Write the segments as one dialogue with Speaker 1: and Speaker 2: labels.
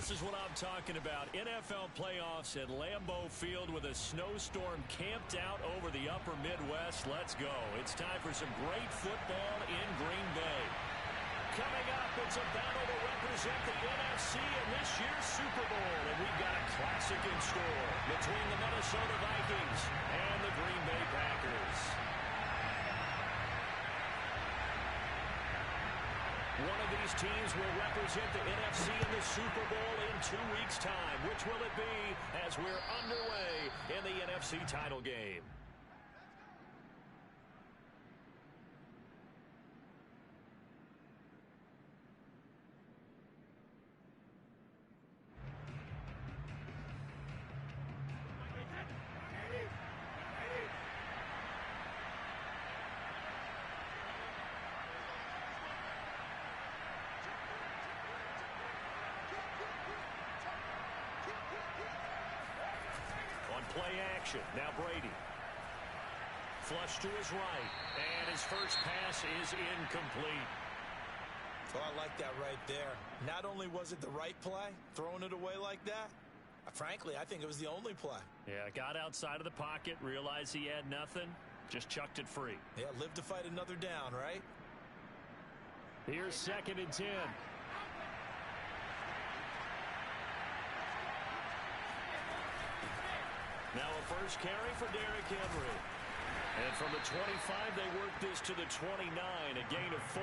Speaker 1: This is what I'm talking about. NFL playoffs at Lambeau Field with a snowstorm camped out over the upper Midwest. Let's go. It's time for some great football in Green Bay. Coming up, it's a battle to represent the NFC in this year's Super Bowl. And we've got a classic in store between the Minnesota Vikings and the Green Bay Packers. One of these teams will represent the NFC in the Super Bowl in 2 weeks' time. Which will it be as we're underway in the NFC title game? Play action. Now Brady. Flush to his right. And his first pass is incomplete.
Speaker 2: Oh, I like that right there. Not only was it the right play, throwing it away like that, frankly, I think it was the only play.
Speaker 1: Yeah, got outside of the pocket, realized he had nothing, just chucked it free.
Speaker 2: Yeah, live to fight another down, right?
Speaker 1: Here's 2nd and 10. Now a first carry for Derrick Henry. And from the 25, they work this to the 29, a gain of 4.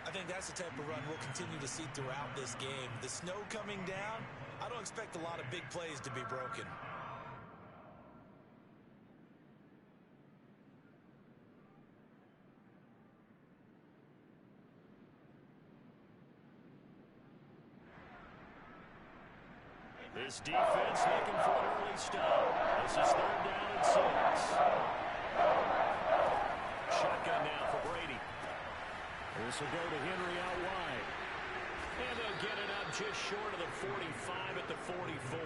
Speaker 2: I think that's the type of run we'll continue to see throughout this game. The snow coming down, I don't expect a lot of big plays to be broken.
Speaker 1: This defense looking for an early stop. This is 3rd down and 6. Shotgun now for Brady. This will go to Henry out wide. And they'll get it up just short of the 45 at the 44.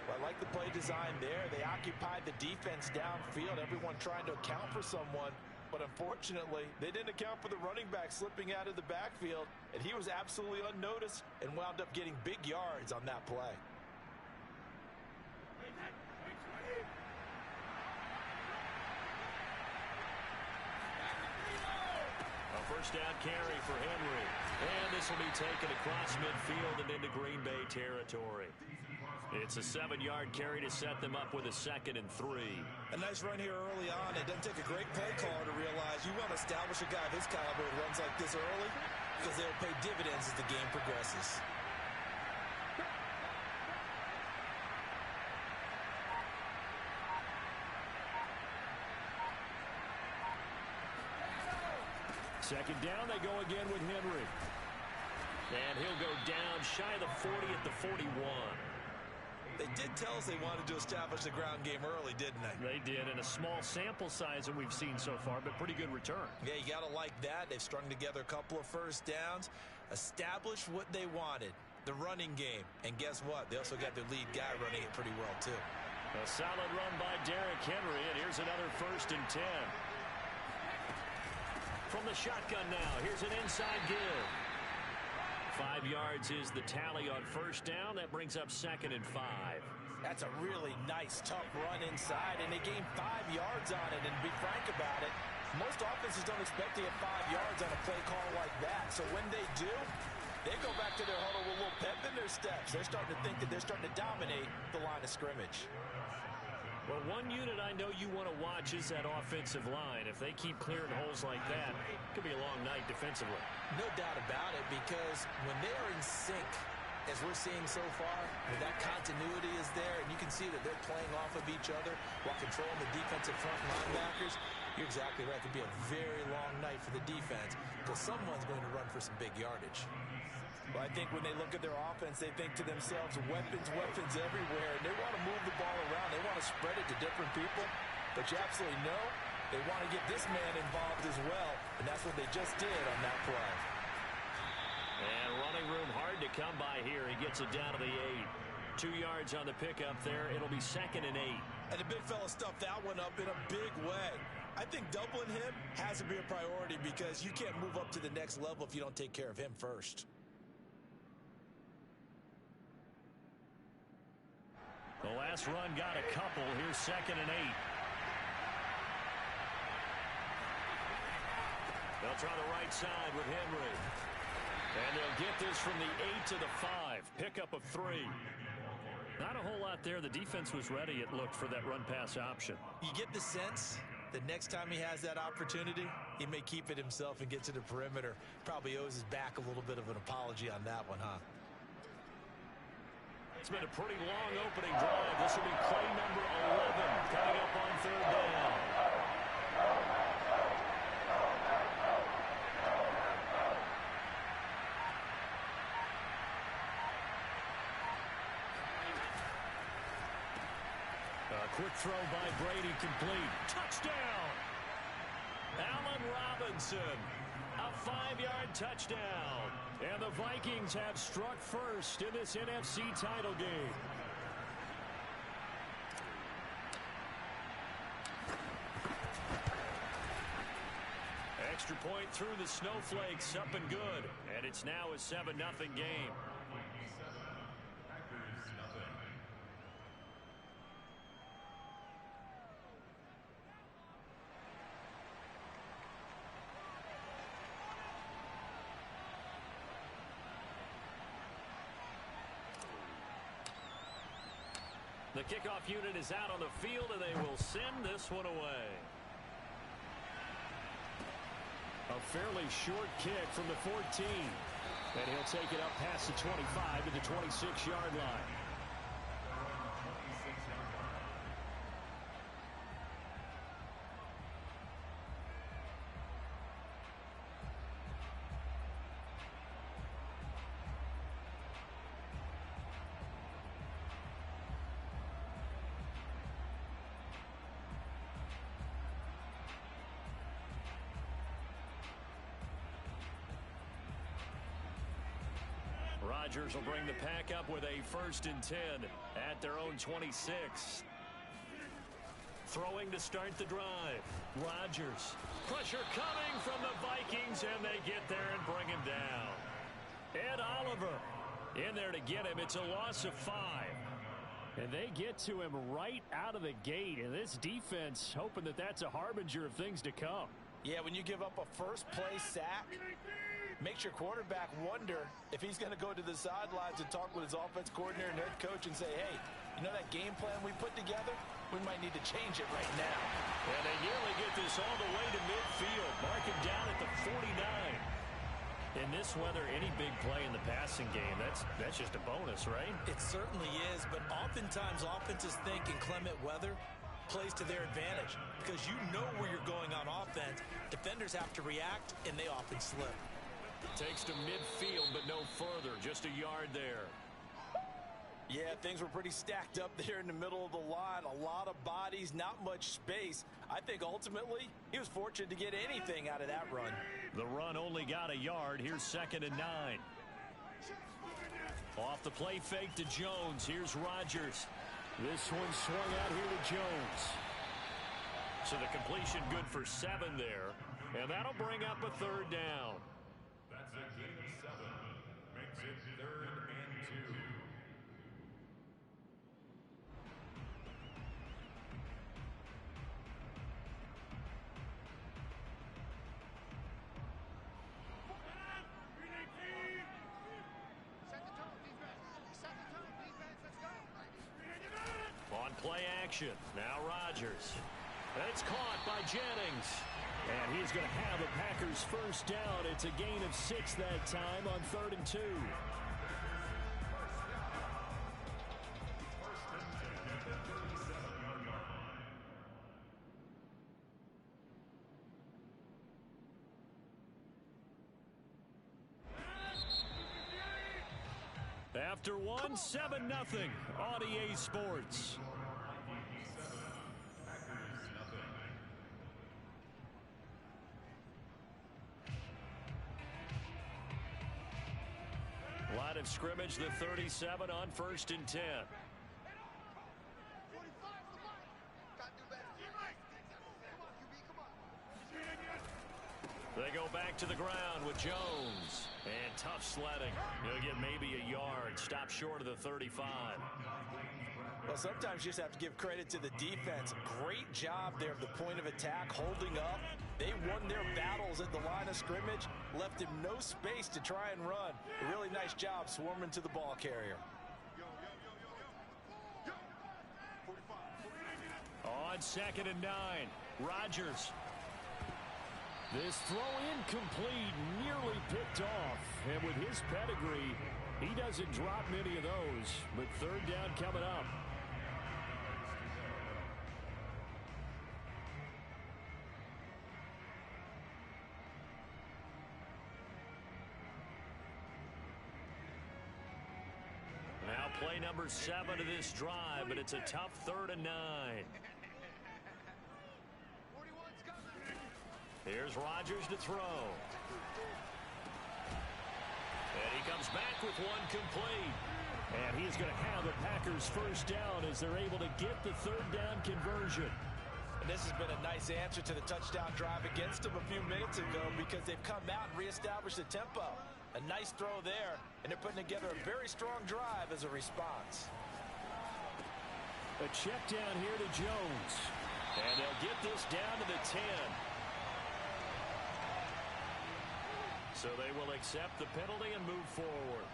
Speaker 2: Well, I like the play design there. They occupied the defense downfield, everyone trying to account for someone. But unfortunately, they didn't account for the running back slipping out of the backfield, and he was absolutely unnoticed and wound up getting big yards on that play.
Speaker 1: A first down carry for Henry. And this will be taken across midfield and into Green Bay territory. It's a 7-yard carry to set them up with a 2nd and 3.
Speaker 2: A nice run here early on. It doesn't take a great play caller to realize you want to establish a guy of his caliber who runs like this early because they'll pay dividends as the game progresses.
Speaker 1: Second down, they go again with Henry. And he'll go down shy of the 40 at the 41.
Speaker 2: They did tell us they wanted to establish the ground game early, didn't they?
Speaker 1: They did, in a small sample size that we've seen so far, but pretty good return.
Speaker 2: Yeah, you got to like that. They've strung together a couple of first downs, established what they wanted, the running game. And guess what? They also got their lead guy running it pretty well, too.
Speaker 1: A solid run by Derrick Henry, and here's another 1st and 10. From the shotgun now, here's an inside give. 5 yards is the tally on first down. That brings up 2nd and 5.
Speaker 2: That's a really nice, tough run inside, and they gained 5 yards on it. And to be frank about it, most offenses don't expect to get 5 yards on a play call like that. So when they do, they go back to their huddle with a little pep in their steps. They're starting to think that they're starting to dominate the line of scrimmage.
Speaker 1: Well, one unit I know you want to watch is that offensive line. If they keep clearing holes like that, it could be a long night defensively.
Speaker 2: No doubt about it, because when they are in sync, as we're seeing so far, that continuity is there, and you can see that they're playing off of each other while controlling the defensive front linebackers. You're exactly right. It could be a very long night for the defense because someone's going to run for some big yardage. Well, I think when they look at their offense, they think to themselves, weapons, weapons everywhere. And they want to move the ball around. They want to spread it to different people. But you absolutely know they want to get this man involved as well. And that's what they just did on that play.
Speaker 1: And running room hard to come by here. He gets it down to the 8. 2 yards on the pickup there. It'll be 2nd and 8.
Speaker 2: And the big fella stuffed that one up in a big way. I think doubling him has to be a priority because you can't move up to the next level if you don't take care of him first.
Speaker 1: last run got a couple. Here's 2nd and 8. They'll try the right side with Henry. And they'll get this from the 8 to the 5. Pickup of 3. Not a whole lot there. The defense was ready, it looked, for that run-pass option.
Speaker 2: You get the sense that next time he has that opportunity, he may keep it himself and get to the perimeter. Probably owes his back a little bit of an apology on that one, huh?
Speaker 1: It's been a pretty long opening drive. This will be play number 11 coming up on 3rd down. A quick throw by Brady, complete. Touchdown! Allen Robinson, a 5-yard touchdown. And the Vikings have struck first in this NFC title game. Extra point through the snowflakes, up and good. And it's now a 7-0 game. The kickoff unit is out on the field, and they will send this one away. A fairly short kick from the 14. And he'll take it up past the 25 to the 26-yard line. Rodgers will bring the pack up with a 1st and 10 at their own 26. Throwing to start the drive. Rodgers. Pressure coming from the Vikings, and they get there and bring him down. Ed Oliver in there to get him. It's a loss of 5. And they get to him right out of the gate. And this defense hoping that that's a harbinger of things to come.
Speaker 2: Yeah, when you give up a first-play sack, makes your quarterback wonder if he's going to go to the sidelines and talk with his offense coordinator and head coach and say, hey, you know that game plan we put together? We might need to change it right now.
Speaker 1: And they nearly get this all the way to midfield. Mark him down at the 49. In this weather, any big play in the passing game, that's just a bonus, right?
Speaker 2: It certainly is, but oftentimes offenses think inclement weather plays to their advantage because you know where you're going on offense. Defenders have to react, and they often slip.
Speaker 1: Takes to midfield, but no further. Just a yard there.
Speaker 2: Yeah, things were pretty stacked up there in the middle of the line. A lot of bodies, not much space. I think ultimately he was fortunate to get anything out of that run.
Speaker 1: The run only got a yard. Here's 2nd and 9. Off the play fake to Jones. Here's Rodgers. This one swung out here to Jones. So the completion good for 7 there. And that'll bring up a 3rd down.
Speaker 3: That's a gain of 7. Makes it 3rd and 2.
Speaker 1: On play action. Now Rodgers. It's caught by Jennings. And he's going to have the Packers' first down. It's a gain of 6 that time on 3rd and 2. After one, 7-0 on EA Sports. Line of scrimmage, the 37 on 1st and 10. They go back to the ground with Jones. And tough sledding. He'll get maybe a yard. Stop short of the 35.
Speaker 2: Well, sometimes you just have to give credit to the defense. Great job there at the point of attack, holding up. They won their battles at the line of scrimmage, left him no space to try and run. A really nice job swarming to the ball carrier.
Speaker 1: On 2nd and 9, Rodgers. This throw incomplete, nearly picked off. And with his pedigree, he doesn't drop many of those. But 3rd down coming up. Now play number 7 of this drive, but it's a tough 3rd and 9. Here's Rodgers to throw. And he comes back with one complete. And he's going to have the Packers first down as they're able to get the 3rd down conversion.
Speaker 2: And this has been a nice answer to the touchdown drive against them a few minutes ago because they've come out and reestablished the tempo. A nice throw there, and they're putting together a very strong drive as a response.
Speaker 1: A check down here to Jones. And they'll get this down to the 10. So they will accept the penalty and move forward.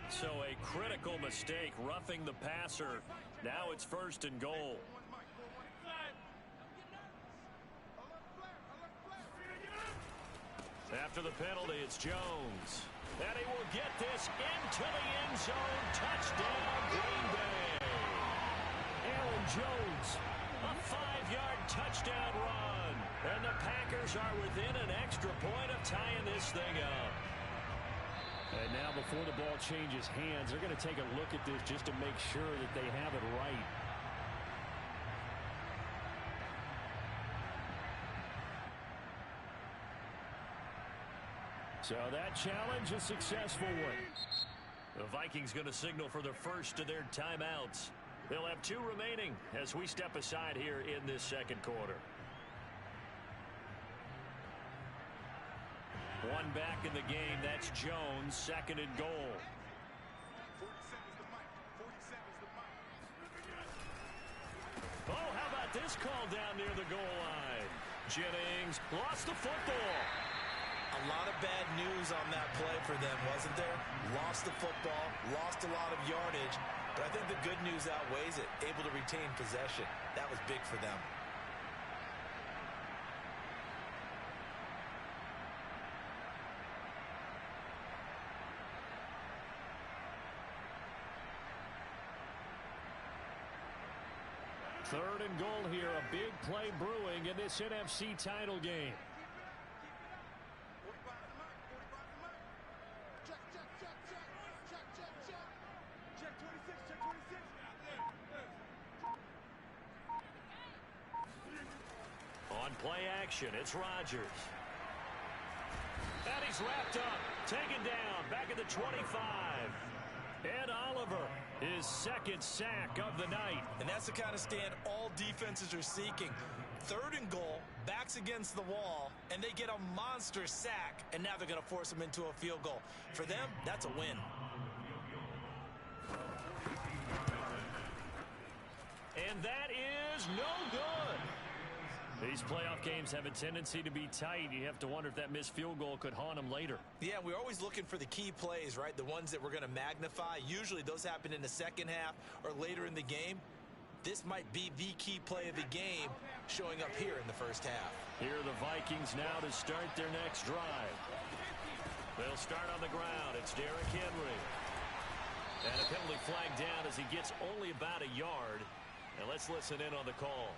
Speaker 1: So a critical mistake, roughing the passer. Now it's 1st and goal. After the penalty, it's Jones. And he will get this into the end zone. Touchdown, Green Bay. Aaron Jones, a 5-yard touchdown run. And the Packers are within an extra point of tying this thing up. And now before the ball changes hands, they're going to take a look at this just to make sure that they have it right. So that challenge, a successful one. The Vikings going to signal for the first of their timeouts. They'll have 2 remaining as we step aside here in this 2nd quarter. 1 back in the game. That's Jones, 2nd and goal. Oh, how about this call down near the goal line? Jennings lost the football.
Speaker 2: A lot of bad news on that play for them, wasn't there? Lost the football, lost a lot of yardage, but I think the good news outweighs it. Able to retain possession. That was big for them.
Speaker 1: Third and goal here, a big play brewing in this NFC title game. On play action, it's Rodgers. And he's wrapped up, taken down, back at the 25. Ed Oliver, his 2nd sack of the night.
Speaker 2: And that's the kind of stand all defenses are seeking. 3rd and goal, backs against the wall, and they get a monster sack, and now they're going to force them into a field goal. For them, that's a win.
Speaker 1: And that is no good. These playoff games have a tendency to be tight. You have to wonder if that missed field goal could haunt them later.
Speaker 2: Yeah, we're always looking for the key plays, right? The ones that we're going to magnify. Usually those happen in the 2nd half or later in the game. This might be the key play of the game showing up here in the 1st half.
Speaker 1: Here are the Vikings now to start their next drive. They'll start on the ground. It's Derrick Henry. And a penalty flag down as he gets only about a yard. And let's listen in on the call.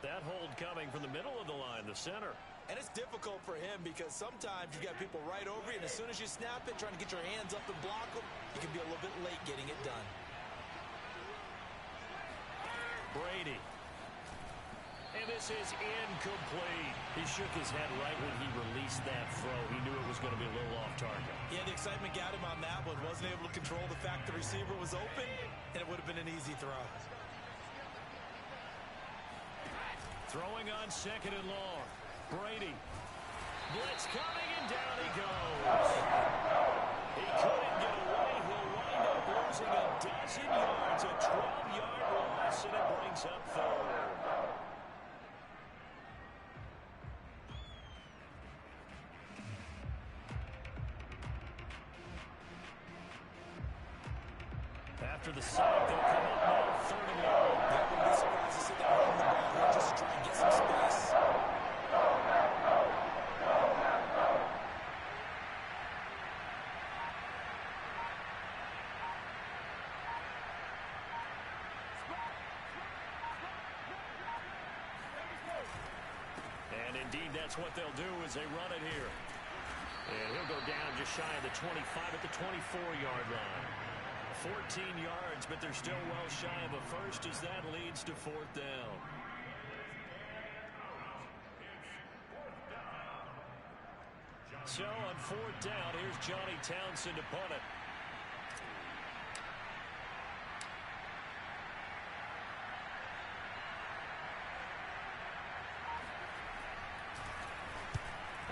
Speaker 1: That hold coming from the middle of the line, the center.
Speaker 2: And it's difficult for him because sometimes you've got people right over you, and as soon as you snap it, trying to get your hands up and block them, you can be a little bit late getting it done.
Speaker 1: Brady. And this is incomplete. He shook his head right when he released that throw. He knew it was going to be a little off target.
Speaker 2: Yeah, the excitement got him on that one. Wasn't able to control the fact the receiver was open, and it would have been an easy throw.
Speaker 1: Throwing on second and long. Brady. Blitz coming, and down he goes. He couldn't get away. He'll wind up losing a dozen yards. A 12-yard loss, and it brings up third. After the sack, they'll come up now, third and long.
Speaker 2: I wouldn't be surprised to see them run the ball here just to try and get some space.
Speaker 1: And indeed, that's what they'll do as they run it here. And he'll go down just shy of the 25 at the 24-yard line. 14 yards, but they're still well shy of a first as that leads to fourth down. So on fourth down, here's Johnny Townsend to punt it.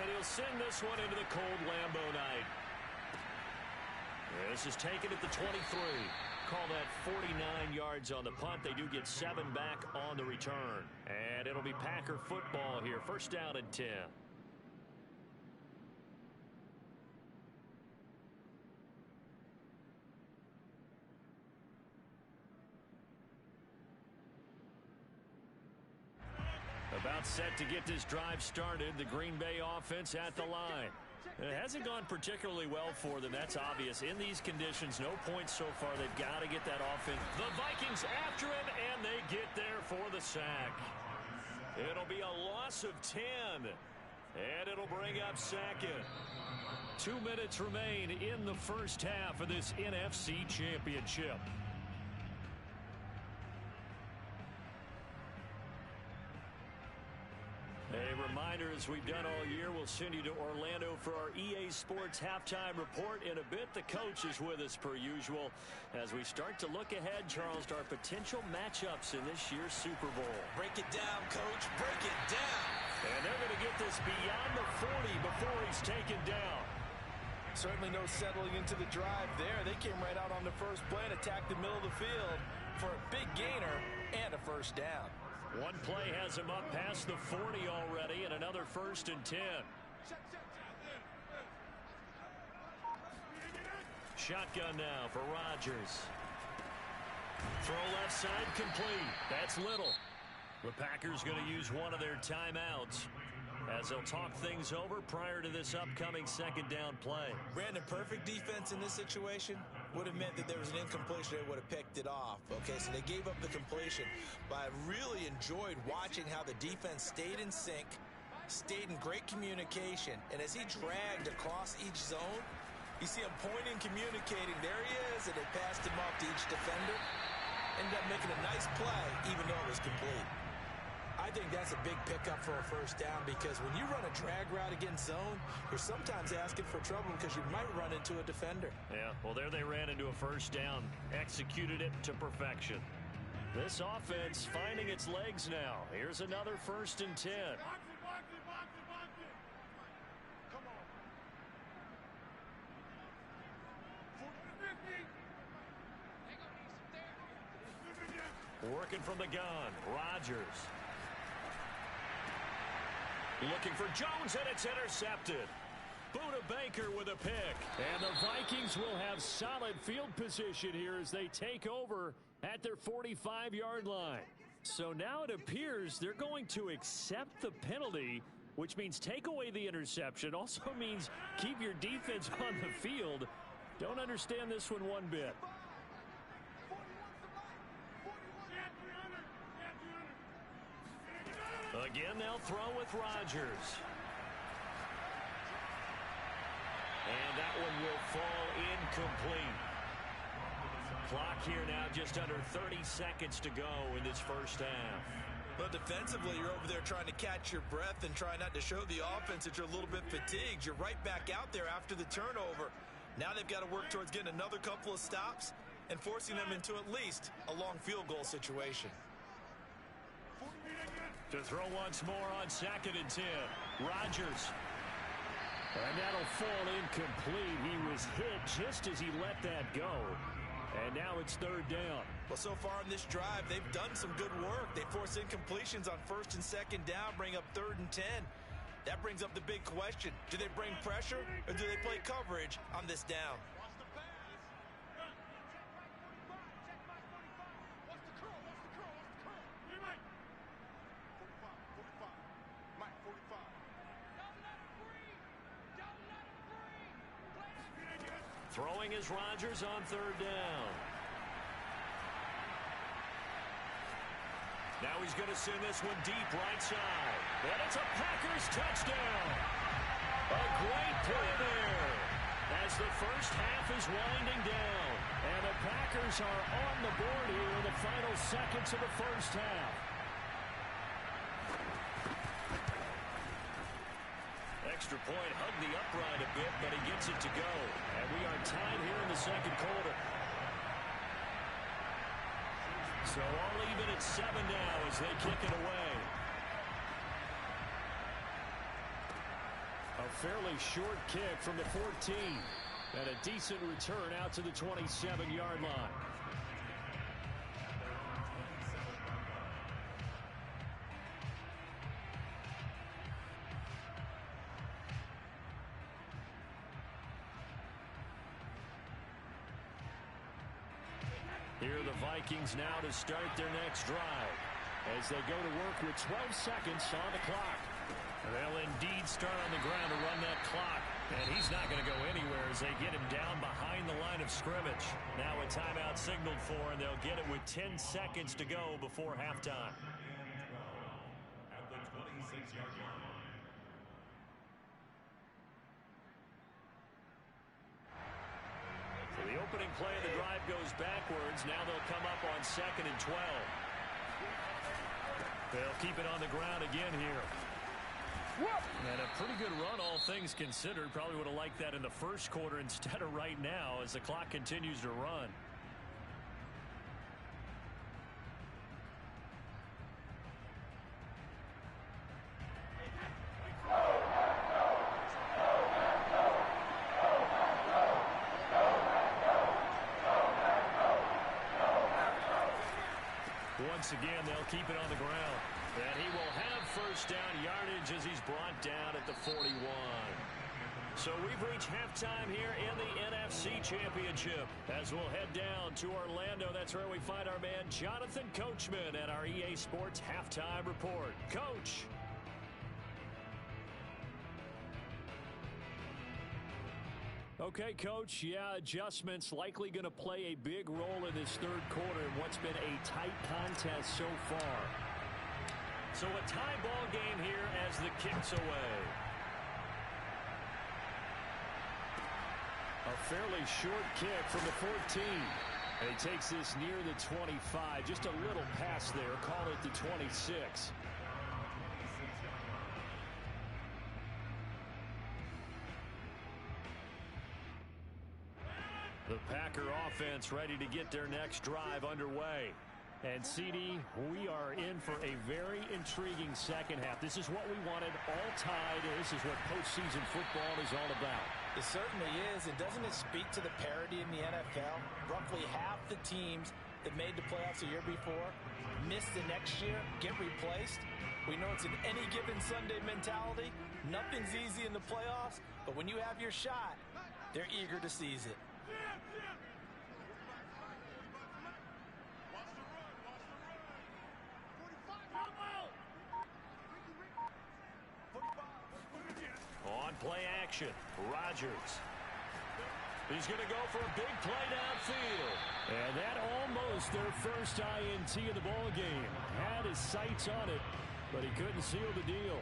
Speaker 1: And he'll send this one into the cold Lambeau night. This is taken at the 23. Call that 49 yards on the punt. They do get 7 back on the return. And it'll be Packer football here. First down and 10. About set to get this drive started. The Green Bay offense at the line. It hasn't gone particularly well for them. That's obvious. In these conditions, no points so far. They've got to get that offense. The Vikings after him, and they get there for the sack. It'll be a loss of 10, and it'll bring up second. 2 minutes remain in the first half of this NFC Championship. A reminder, as we've done all year, we'll send you to Orlando for our EA Sports halftime report. In a bit, the coach is with us per usual as we start to look ahead, Charles, to our potential matchups in this year's Super Bowl.
Speaker 2: Break it down, Coach. Break it down.
Speaker 1: And they're going to get this beyond the 40 before he's taken down.
Speaker 2: Certainly no settling into the drive there. They came right out on the first play and attacked the middle of the field for a big gainer and a first down.
Speaker 1: One play has him up past the 40 already, and another first and 10. Shotgun now for Rodgers. Throw left side complete. That's Little. The Packers going to use one of their timeouts as they'll talk things over prior to this upcoming second down play.
Speaker 2: Brandon, perfect defense in this situation would have meant that there was an incompletion. They would have picked it off. Okay, so they gave up the completion. But I really enjoyed watching how the defense stayed in sync, stayed in great communication. And as he dragged across each zone, you see him pointing, communicating. There he is, and they passed him off to each defender. Ended up making a nice play, even though it was complete. I think that's a big pickup for a first down because when you run a drag route against zone, you're sometimes asking for trouble because you might run into a defender.
Speaker 1: Yeah, well, there they ran into a first down, executed it to perfection. This offense finding its legs now. Here's another first and 10. Working from the gun, Rodgers. Looking for Jones, and it's intercepted. Buda Baker with a pick. And the Vikings will have solid field position here as they take over at their 45-yard line. So now it appears they're going to accept the penalty, which means take away the interception. Also means keep your defense on the field. Don't understand this one bit. Again, they'll throw with Rodgers. And that one will fall incomplete. Clock here now just under 30 seconds to go in this first half.
Speaker 2: Well, defensively, you're over there trying to catch your breath and try not to show the offense that you're a little bit fatigued. You're right back out there after the turnover. Now they've got to work towards getting another couple of stops and forcing them into at least a long field goal situation.
Speaker 1: To throw once more on 2nd and 10. Rodgers. And that'll fall incomplete. He was hit just as he let that go. And now it's 3rd down.
Speaker 2: Well, so far in this drive, they've done some good work. They force incompletions on 1st and 2nd down, bring up 3rd and 10. That brings up the big question. Do they bring pressure or do they play coverage on this down?
Speaker 1: Throwing is Rodgers on 3rd down. Now he's going to send this one deep right side. And it's a Packers touchdown. A great play there as the first half is winding down. And the Packers are on the board here in the final seconds of the first half. Extra point, hugged the upright a bit, but he gets it to go. And we are tied here in the 2nd quarter. So all even at 7 now as they kick it away. A fairly short kick from the 14. And a decent return out to the 27-yard line. Here are the Vikings now to start their next drive as they go to work with 12 seconds on the clock. They'll indeed start on the ground to run that clock. And he's not going to go anywhere as they get him down behind the line of scrimmage. Now a timeout signaled for, and they'll get it with 10 seconds to go before halftime.
Speaker 3: At the 26-yard line.
Speaker 1: So the opening play of the drive goes backwards. Now they'll come up on 2nd and 12. They'll keep it on the ground again here. And a pretty good run, all things considered. Probably would have liked that in the first quarter instead of right now as the clock continues to run. Once again, they'll keep it on the ground. And he will have first down yardage as he's brought down at the 41. So we've reached halftime here in the NFC Championship. As we'll head down to Orlando, that's where we find our man Jonathan Coachman at our EA Sports Halftime Report. Coach. Okay, Coach, yeah, adjustments likely going to play a big role in this third quarter in what's been a tight contest so far. So a tie ball game here as the kick's away. A fairly short kick from the 14. And he takes this near the 25. Just a little pass there. Call it the 26. The Packer offense ready to get their next drive underway. And, CD, we are in for a very intriguing second half. This is what we wanted, all tied. This is what postseason football is all about.
Speaker 2: It certainly is. And doesn't it speak to the parity in the NFL? Roughly half the teams that made the playoffs the year before miss the next year, get replaced. We know it's an any given Sunday mentality. Nothing's easy in the playoffs, but when you have your shot, they're eager to seize it.
Speaker 1: On play action, Rodgers. He's going to go for a big play downfield. And that almost their first INT of the ball game. Had his sights on it, but he couldn't seal the deal.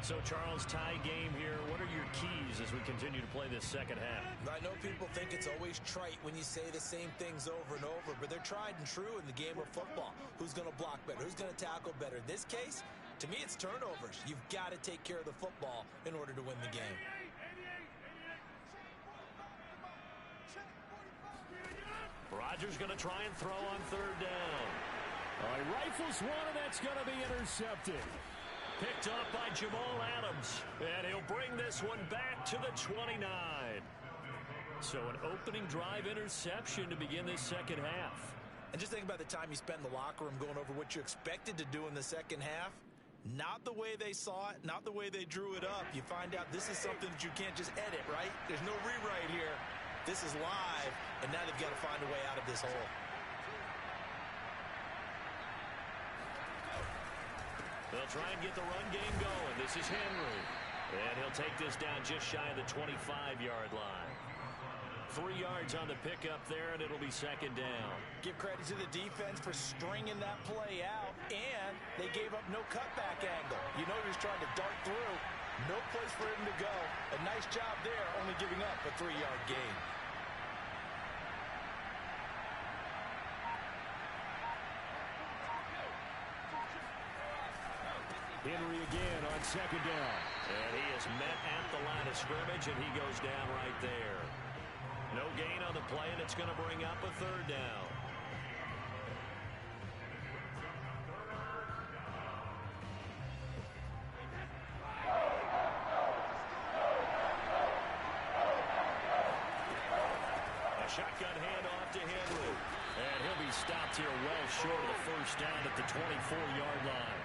Speaker 1: So, Charles, tie game here. What are your keys as we continue to play this second half?
Speaker 2: I know people think it's always trite when you say the same things over and over, but they're tried and true in the game of football. Who's going to block better? Who's going to tackle better? In this case, to me, it's turnovers. You've got to take care of the football in order to win the game.
Speaker 1: Rodgers going to try and throw on third down. Oh, he rifles one, and that's going to be intercepted. Picked up by Jamal Adams. And he'll bring this one back to the 29. So an opening drive interception to begin this second half.
Speaker 2: And just think about the time you spent in the locker room going over what you expected to do in the second half. Not the way they saw it, not the way they drew it up. You find out this is something that you can't just edit, right? There's no rewrite here. This is live, and now they've got to find a way out of this hole.
Speaker 1: They'll try and get the run game going. This is Henry. And he'll take this down just shy of the 25-yard line. 3 yards on the pickup there, and it'll be second down.
Speaker 2: Give credit to the defense for stringing that play out, and they gave up no cutback angle. You know he was trying to dart through. No place for him to go. A nice job there, only giving up a 3-yard gain.
Speaker 1: Henry again on second down. And he is met at the line of scrimmage, and he goes down right there. No gain on the play, and it's going to bring up a third down. A shotgun handoff to Henry. And he'll be stopped here well short of the first down at the 24-yard line.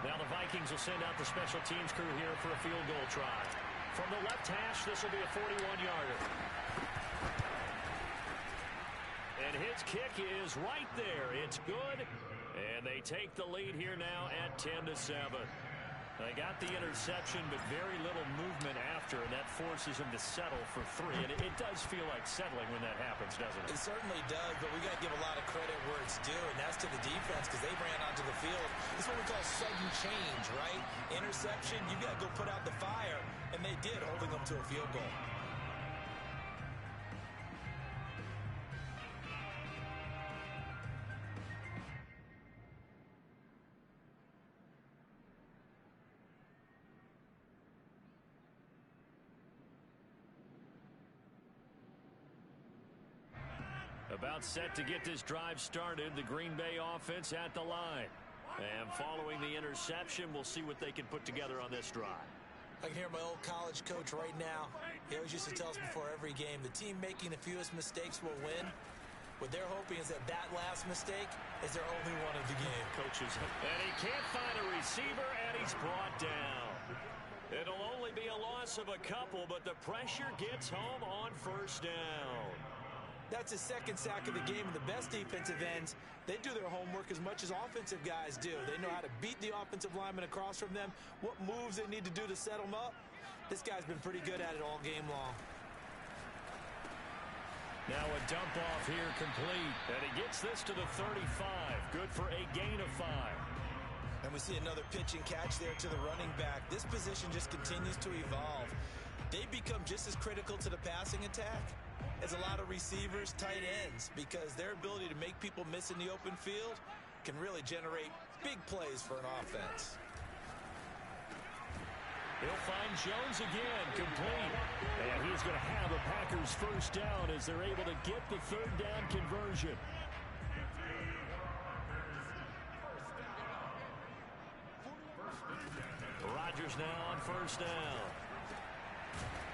Speaker 1: Now the Vikings will send out the special teams crew here for a field goal try. From the left hash, this will be a 41-yarder. And his kick is right there. It's good. And they take the lead here now at 10-7. They got the interception, but very little movement after, and that forces them to settle for 3. And it does feel like settling when that happens, doesn't it?
Speaker 2: It certainly does, but we got to give a lot of credit where it's due, and that's to the defense because they ran onto the field. This is what we call sudden change, right? Interception, you got to go put out the fire, and they did, holding them to a field goal.
Speaker 1: About set to get this drive started. The Green Bay offense at the line. And following the interception, we'll see what they can put together on this drive.
Speaker 2: I can hear my old college coach right now. He always used to tell us before every game, the team making the fewest mistakes will win. What they're hoping is that last mistake is their only one of the game.
Speaker 1: Coaches. And he can't find a receiver, and he's brought down. It'll only be a loss of a couple, but the pressure gets home on first down.
Speaker 2: That's his second sack of the game, and the best defensive ends, they do their homework as much as offensive guys do. They know how to beat the offensive lineman across from them, what moves they need to do to set them up. This guy's been pretty good at it all game long.
Speaker 1: Now a dump off here complete, and he gets this to the 35. Good for a gain of 5.
Speaker 2: And we see another pitch and catch there to the running back. This position just continues to evolve. They become just as critical to the passing attack as a lot of receivers, tight ends, because their ability to make people miss in the open field can really generate big plays for an offense.
Speaker 1: He'll find Jones again, complete. And he's going to have a Packers first down as they're able to get the third down conversion. Rodgers now on first down.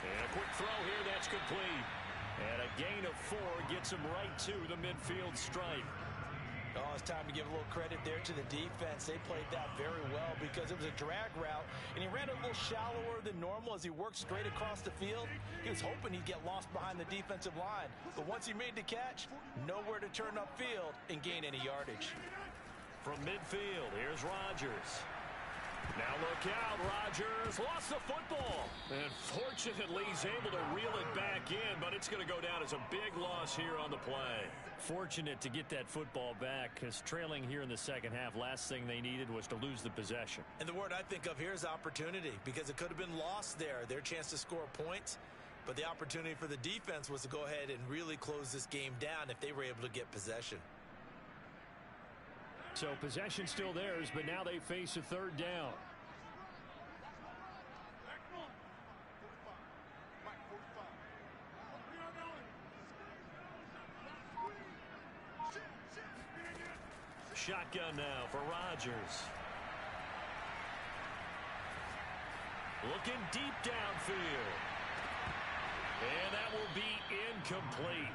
Speaker 1: And a quick throw here, that's complete. And a gain of 4 gets him right to the midfield stripe.
Speaker 2: Oh, it's time to give a little credit there to the defense. They played that very well because it was a drag route, and he ran a little shallower than normal as he worked straight across the field. He was hoping he'd get lost behind the defensive line, but once he made the catch, nowhere to turn upfield and gain any yardage.
Speaker 1: From midfield, here's Rodgers. Now look out, Rodgers lost the football. And fortunately, he's able to reel it back in, but it's going to go down as a big loss here on the play. Fortunate to get that football back, because trailing here in the second half, last thing they needed was to lose the possession.
Speaker 2: And the word I think of here is opportunity, because it could have been lost there, their chance to score points. But the opportunity for the defense was to go ahead and really close this game down if they were able to get possession.
Speaker 1: So possession still theirs, but now they face a third down. Shotgun now for Rodgers. Looking deep downfield. And that will be incomplete.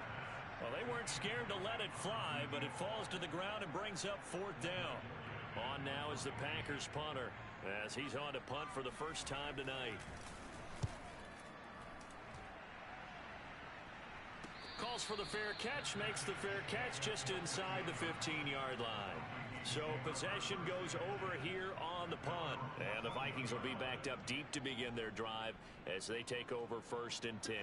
Speaker 1: Well, they weren't scared to let it fly, but it falls to the ground and brings up 4th down. On now is the Packers punter, as he's on to punt for the first time tonight. Calls for the fair catch, makes the fair catch just inside the 15-yard line. So possession goes over here on the punt. And the Vikings will be backed up deep to begin their drive as they take over 1st and 10.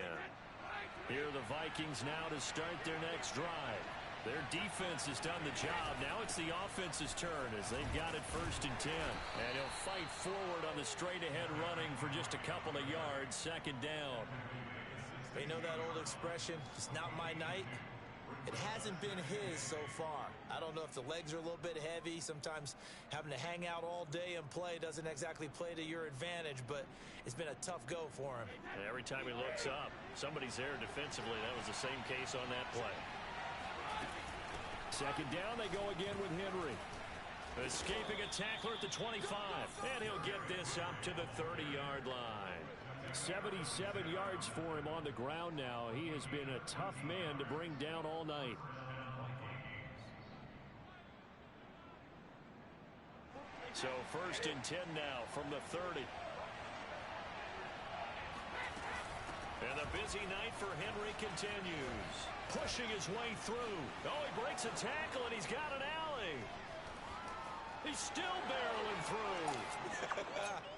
Speaker 1: Here are the Vikings now to start their next drive. Their defense has done the job. Now it's the offense's turn as they've got it 1st and 10. And he'll fight forward on the straight-ahead running for just a couple of yards, 2nd down.
Speaker 2: They know that old expression, it's not my night. It hasn't been his so far. I don't know if the legs are a little bit heavy. Sometimes having to hang out all day and play doesn't exactly play to your advantage, but it's been a tough go for him.
Speaker 1: And every time he looks up, somebody's there defensively. That was the same case on that play. 2nd down, they go again with Henry. Escaping a tackler at the 25. And he'll get this up to the 30-yard line. 77 yards for him on the ground now. He has been a tough man to bring down all night. So 1st and 10 now from the 30. And the busy night for Henry continues. Pushing his way through. Oh, he breaks a tackle and he's got an alley. He's still barreling through.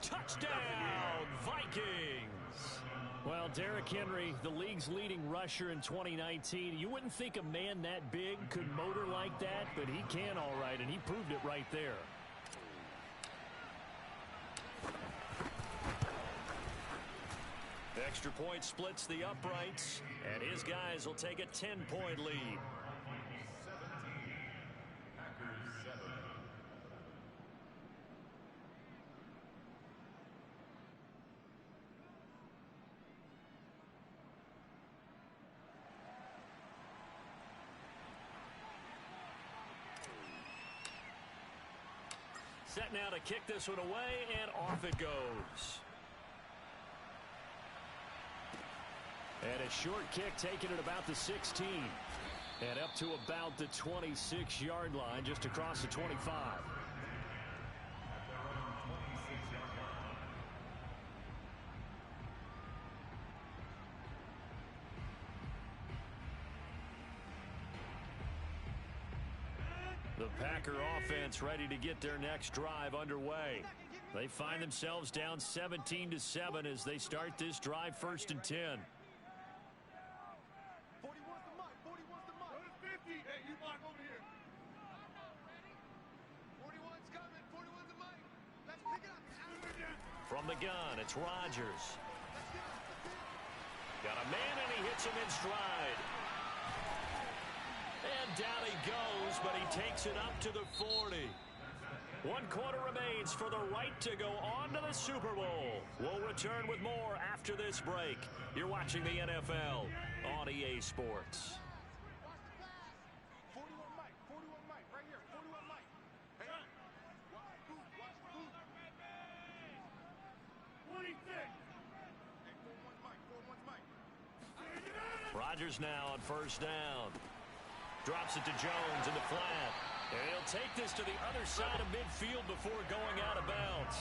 Speaker 1: Touchdown, Vikings. Well, Derrick Henry, the league's leading rusher in 2019. You wouldn't think a man that big could motor like that, but he can all right, and he proved it right there. Extra point splits the uprights, and his guys will take a 10-point lead. Set now to kick this one away, and off it goes. And a short kick taken at about the 16. And up to about the 26-yard line, just across the 25. The Packer offense ready to get their next drive underway. They find themselves down 17-7 as they start this drive 1st and 10.
Speaker 3: 41's the mic. 41's the mic. 50. Hey, you block over here. 41's coming. 41's the mic. Let's pick it up.
Speaker 1: From the gun, it's Rodgers. Got a man and he hits him in stride. And down he goes, but he takes it up to the 40. 1 quarter remains for the right to go on to the Super Bowl. We'll return with more after this break. You're watching the NFL on EA Sports.
Speaker 3: 41 mic. 41 mic. Right here. 41 mic. Hey. Watch the boot. Watch the boot. 26. Hey, 41's mic. 41's mic.
Speaker 1: Rodgers now on 1st down. Drops it to Jones in the flat. And he'll take this to the other side of midfield before going out of bounds.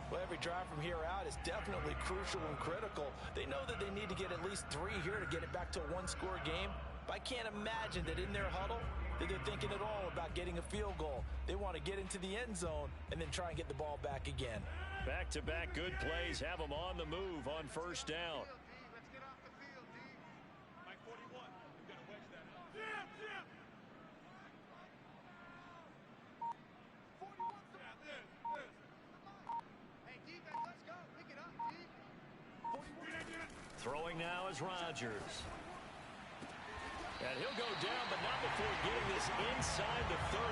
Speaker 2: Well, every drive from here out is definitely crucial and critical. They know that they need to get at least 3 here to get it back to a 1-score game. But I can't imagine that in their huddle that they're thinking at all about getting a field goal. They want to get into the end zone and then try and get the ball back again.
Speaker 1: Back-to-back good plays have them on the move on 1st down.
Speaker 3: Let's get off the field, D. Mike 41. You got to wedge that up. Jim! 41's the mic. Hey, defense, let's go. Pick it up, D. 41.
Speaker 1: Throwing now is Rodgers. And he'll go down, but not before getting this inside the 30.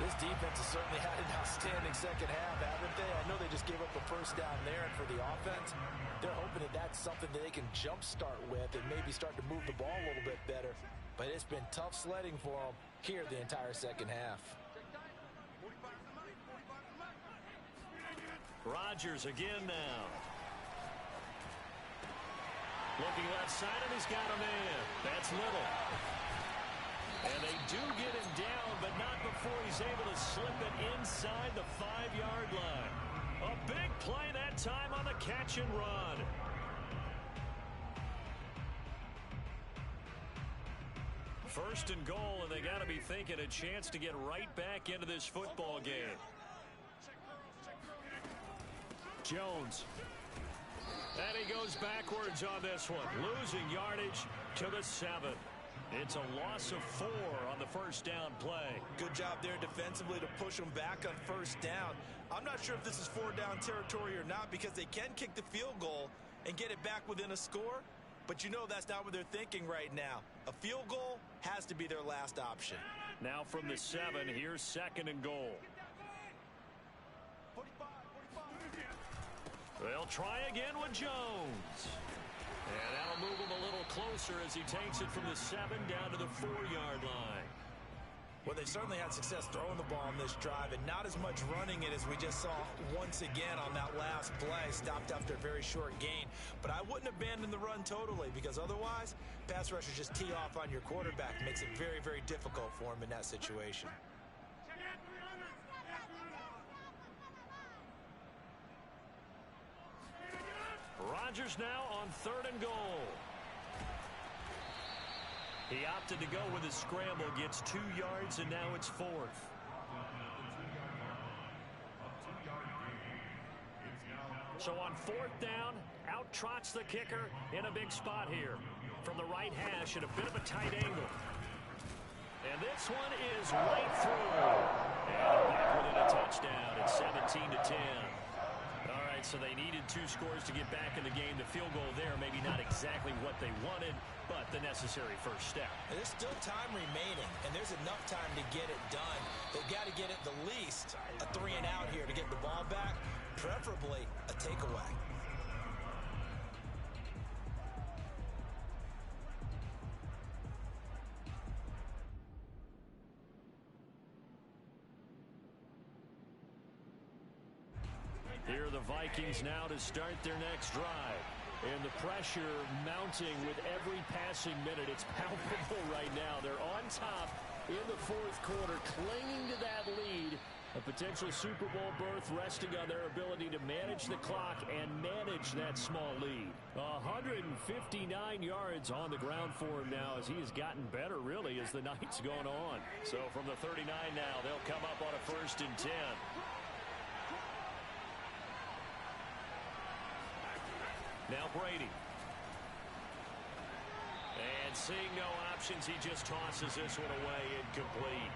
Speaker 2: This defense has certainly had an outstanding second half, haven't they? I know they just gave up a 1st down there, and for the offense, they're hoping that that's something that they can jumpstart with and maybe start to move the ball a little bit better. But it's been tough sledding for them. here the entire second half.
Speaker 1: Rodgers again now. Looking left side, and he's got a man. That's Little. And they do get him down, but not before he's able to slip it inside the 5-yard line. A big play that time on the catch and run. First and goal, and they got to be thinking a chance to get right back into this football game. Jones. And he goes backwards on this one, losing yardage to the 7. It's a loss of 4 on the first down play.
Speaker 2: Good job there defensively to push them back on first down. I'm not sure if this is 4-down territory or not because they can kick the field goal and get it back within a score. But you know that's not what they're thinking right now. A field goal has to be their last option.
Speaker 1: Now from the 7, here's second and goal. They'll try again with Jones. And that'll move him a little closer as he takes it from the 7 down to the 4-yard line.
Speaker 2: Well, they certainly had success throwing the ball on this drive and not as much running it as we just saw once again on that last play. Stopped after a very short gain. But I wouldn't abandon the run totally because otherwise, pass rushers just tee off on your quarterback. It makes it very, very difficult for him in that situation.
Speaker 1: Rodgers now on 3rd and goal. He opted to go with his scramble, gets 2 yards, and now it's 4th. So on 4th down, out trots the kicker in a big spot here. From the right hash at a bit of a tight angle. And this one is right through. And they're back within a touchdown. It's 17-10. All right, so they needed 2 scores to get back in the game. The field goal there, maybe not exactly what they wanted, but the necessary first step.
Speaker 2: And there's still time remaining, and there's enough time to get it done. They've got to get at the least a 3 and out here to get the ball back, preferably a takeaway.
Speaker 1: Here are the Vikings now to start their next drive. And the pressure mounting with every passing minute. It's palpable right now. They're on top in the 4th quarter, clinging to that lead. A potential Super Bowl berth resting on their ability to manage the clock and manage that small lead. 159 yards on the ground for him now as he has gotten better, really, as the night's gone on. So from the 39 now, they'll come up on a 1st and 10. Now Brady. And seeing no options, he just tosses this one away, incomplete.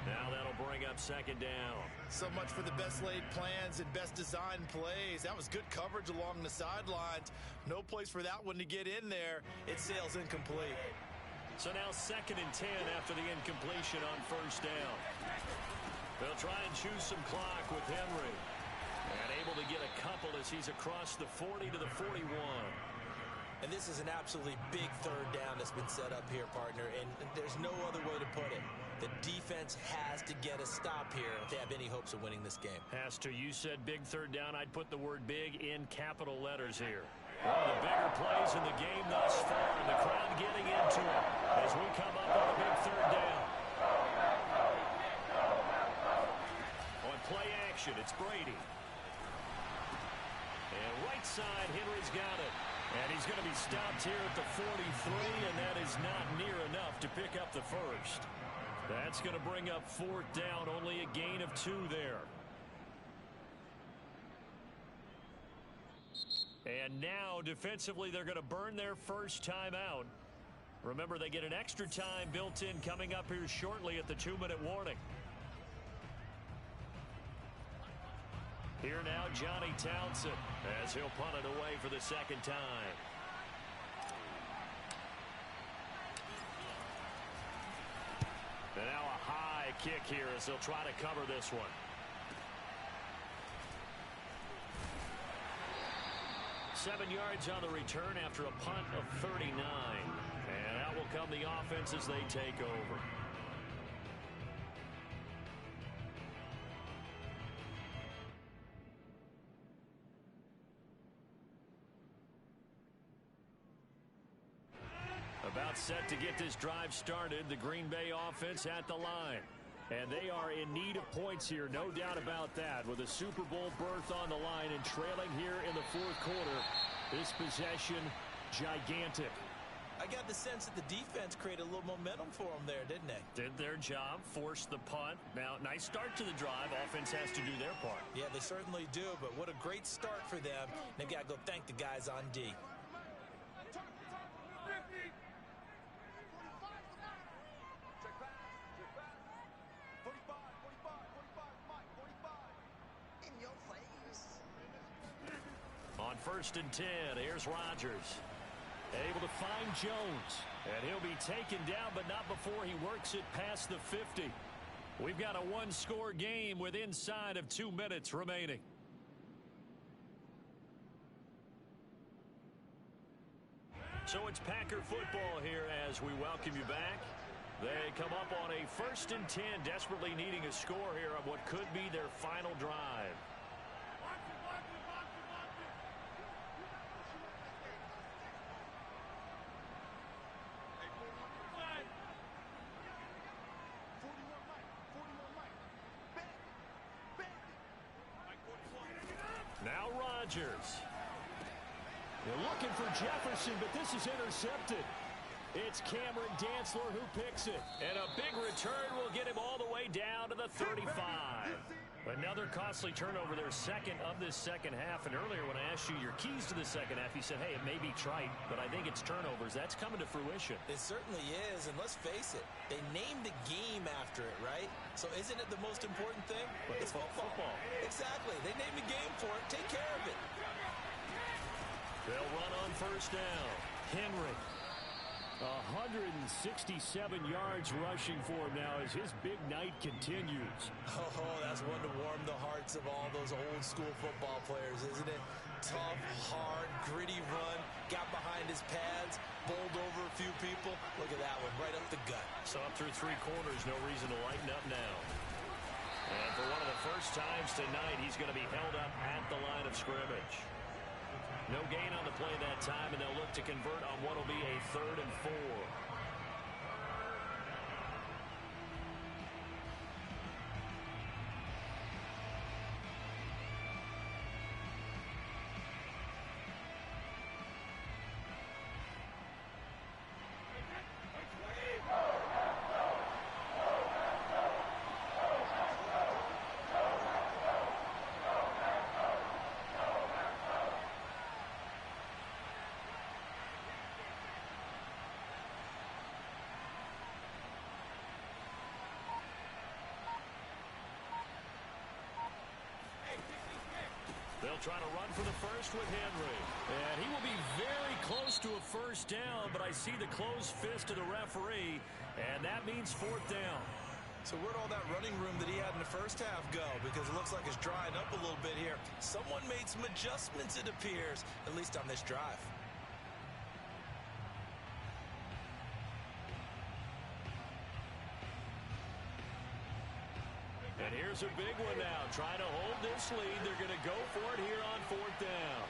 Speaker 1: Now that'll bring up 2nd down.
Speaker 2: So much for the best laid plans and best designed plays. That was good coverage along the sidelines. No place for that one to get in there. It sails incomplete.
Speaker 1: So now 2nd and 10 after the incompletion on 1st down. They'll try and choose some clock with Henry. And able to get a couple as he's across the 40 to the 41.
Speaker 2: And this is an absolutely big 3rd down that's been set up here, partner. And there's no other way to put it. The defense has to get a stop here if they have any hopes of winning this game.
Speaker 1: Has to. You said big 3rd down. I'd put the word big in capital letters here. One of the bigger plays in the game thus far. And the crowd getting into it as we come up on a big 3rd down. On play action, it's Brady. And right side, Henry's got it. And he's going to be stopped here at the 43, and that is not near enough to pick up the first. That's going to bring up 4th down, only a gain of 2 there. And now, defensively, they're going to burn their first time out. Remember, they get an extra time built in coming up here shortly at the 2-minute warning. Here now, Johnny Townsend, as he'll punt it away for the 2nd time. And now a high kick here as they'll try to cover this one. 7 yards on the return after a punt of 39. And out will come the offense as they take over. About set to get this drive started. The Green Bay offense at the line. And they are in need of points here, no doubt about that. With a Super Bowl berth on the line and trailing here in the fourth quarter, this possession gigantic.
Speaker 2: I got the sense that the defense created a little momentum for them there, didn't they?
Speaker 1: Did their job, forced the punt. Now, nice start to the drive. Offense has to do their part.
Speaker 2: Yeah, they certainly do, but what a great start for them. They've got to go thank the guys on D.
Speaker 1: On 1st and 10, here's Rodgers. Able to find Jones. And he'll be taken down, but not before he works it past the 50. We've got a one-score game with inside of 2 minutes remaining. So it's Packer football here as we welcome you back. They come up on a 1st and 10, desperately needing a score here on what could be their final drive. Now Rodgers. They're looking for Jefferson, but this is intercepted. It's Cameron Dantzler who picks it. And a big return will get him all the way down to the 35. Another costly turnover, their second of this second half. And earlier when I asked you your keys to the second half, you said, hey, it may be trite, but I think it's turnovers. That's coming to fruition.
Speaker 2: It certainly is, and let's face it, they named the game after it, right? So isn't it the most important thing? It's football. Exactly. They named the game for it. Take care of it.
Speaker 1: They'll run on 1st down. Henry. 167 yards rushing for him now as his big night continues.
Speaker 2: Oh, that's one to warm the hearts of all those old school football players, isn't it? Tough, hard, gritty run, got behind his pads, bowled over a few people. Look at that one, right up the gut.
Speaker 1: So up through 3 quarters, no reason to lighten up now. And for one of the first times tonight, he's going to be held up at the line of scrimmage. No gain on the play that time, and they'll look to convert on what will be a 3rd and 4. They'll try to run for the first with Henry. And he will be very close to a 1st down, but I see the closed fist of the referee, and that means 4th down.
Speaker 2: So where'd all that running room that he had in the first half go? Because it looks like it's drying up a little bit here. Someone made some adjustments, it appears, at least on this drive.
Speaker 1: And here's a big one now. Trying to hold this lead. They're going to go for it here on 4th down.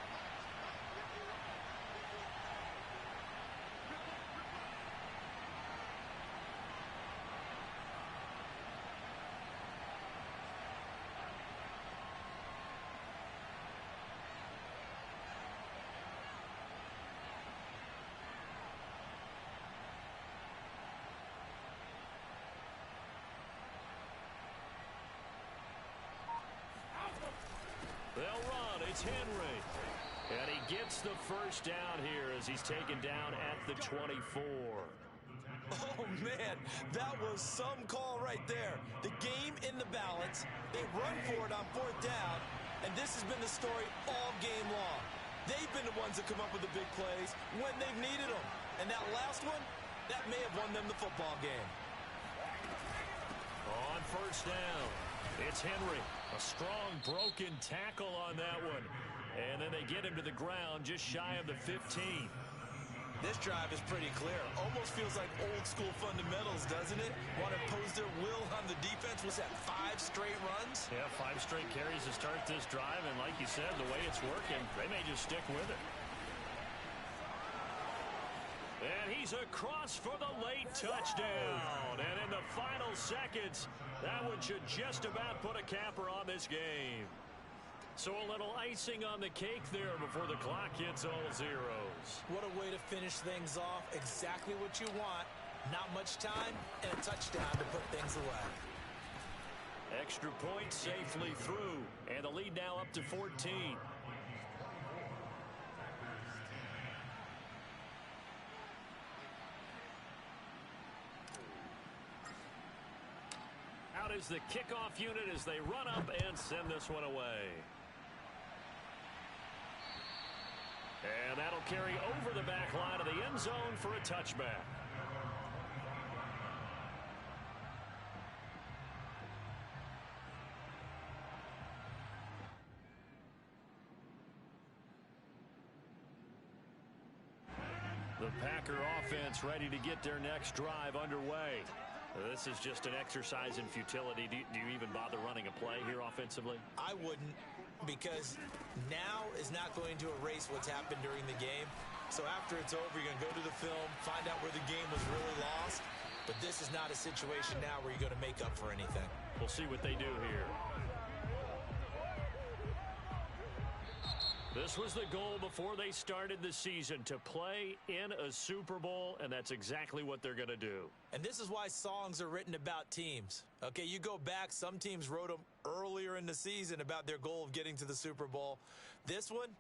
Speaker 1: They'll run. It's Henry. And he gets the 1st down here as he's taken down at the 24.
Speaker 2: Oh, man, that was some call right there. The game in the balance. They run for it on 4th down, and this has been the story all game long. They've been the ones that come up with the big plays when they've needed them. And that last one, that may have won them the football game.
Speaker 1: On 1st down, it's Henry. A strong broken tackle on that one. And then they get him to the ground just shy of the 15.
Speaker 2: This drive is pretty clear. Almost feels like old school fundamentals, doesn't it? Want to impose their will on the defense. Was that 5 straight runs?
Speaker 1: Yeah, 5 straight carries to start this drive. And like you said, the way it's working, they may just stick with it. And he He's across for the late touchdown. And in the final seconds, that one should just about put a capper on this game. So a little icing on the cake there before the clock hits all zeros.
Speaker 2: What a way to finish things off. Exactly what you want. Not much time and a touchdown to put things away.
Speaker 1: Extra point safely through. And the lead now up to 14. Out is the kickoff unit as they run up and send this one away. And that'll carry over the back line of the end zone for a touchback. The Packer offense ready to get their next drive underway. This is just an exercise in futility. Do you even bother running a play here offensively?
Speaker 2: I wouldn't, because now is not going to erase what's happened during the game. So after it's over, you're going to go to the film, find out where the game was really lost. But this is not a situation now where you're going to make up for anything.
Speaker 1: We'll see what they do here. This was the goal before they started the season, to play in a Super Bowl, and that's exactly what they're going to do.
Speaker 2: And this is why songs are written about teams. Okay, you go back, some teams wrote them earlier in the season about their goal of getting to the Super Bowl. This one,